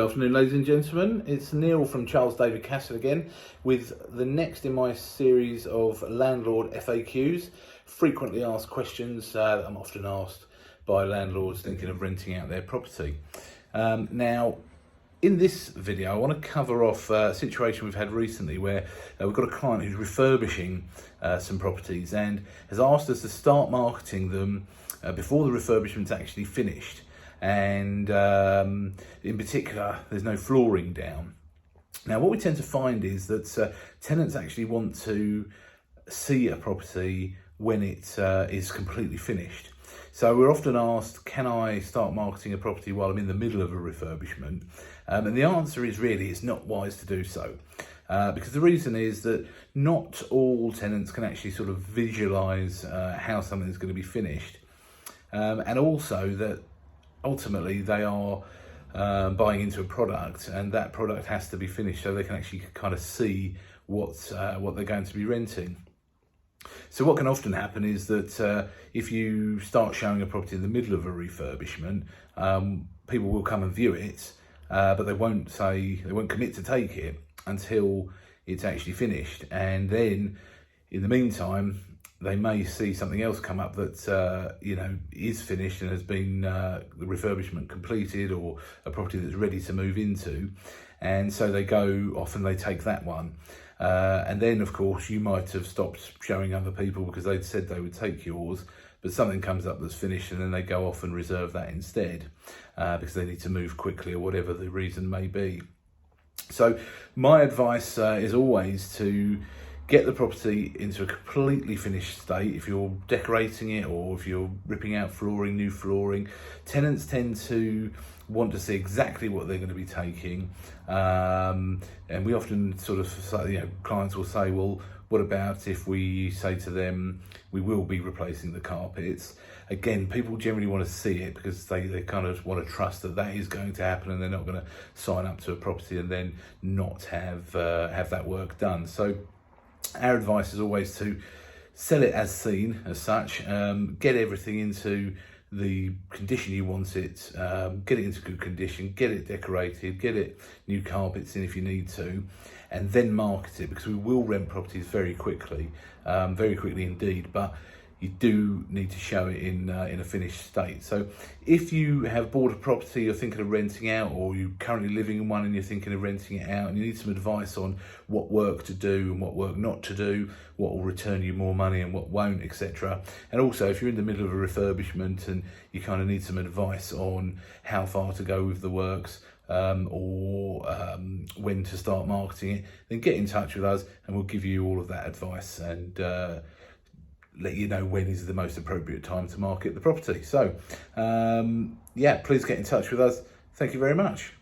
afternoon, ladies and gentlemen. It's Neil from Charles David Castle again with the next in my series of landlord FAQs, frequently asked questions that I'm often asked by landlords thinking of renting out their property. Now, in this video, I want to cover off a situation we've had recently where we've got a client who's refurbishing some properties and has asked us to start marketing them before the refurbishment's actually finished. And in particular, there's no flooring down. Now, what we tend to find is that tenants actually want to see a property when it is completely finished. So we're often asked, can I start marketing a property while I'm in the middle of a refurbishment? And the answer is really, it's not wise to do so. Because the reason is that not all tenants can actually sort of visualise how something's going to be finished. And also that ultimately they are buying into a product, and that product has to be finished so they can actually kind of see what they're going to be renting. So what can often happen is that if you start showing a property in the middle of a refurbishment, people will come and view it, but they won't commit to take it until it's actually finished. And then in the meantime, they may see something else come up that is finished and has been the refurbishment completed, or a property that's ready to move into, and so they go off and they take that one. And then, of course, you might have stopped showing other people because they'd said they would take yours, but something comes up that's finished, and then they go off and reserve that instead because they need to move quickly or whatever the reason may be. So my advice is always to get the property into a completely finished state. If you're decorating it or if you're ripping out flooring, new flooring, tenants tend to want to see exactly what they're going to be taking. And we often sort of say, clients will say, well, what about if we say to them, we will be replacing the carpets? Again, people generally want to see it because they kind of want to trust that that is going to happen, and they're not going to sign up to a property and then not have that work done. So our advice is always to sell it as seen, as such, get everything into the condition you want it, get it into good condition, get it decorated, get it new carpets in if you need to, and then market it, because we will rent properties very quickly indeed, but you do need to show it in a finished state. So if you have bought a property you're thinking of renting out, or you're currently living in one and you're thinking of renting it out, and you need some advice on what work to do and what work not to do, what will return you more money and what won't, etc. And also, if you're in the middle of a refurbishment and you kind of need some advice on how far to go with the works, or when to start marketing it, then get in touch with us and we'll give you all of that advice and let you know when is the most appropriate time to market the property. So, please get in touch with us. Thank you very much.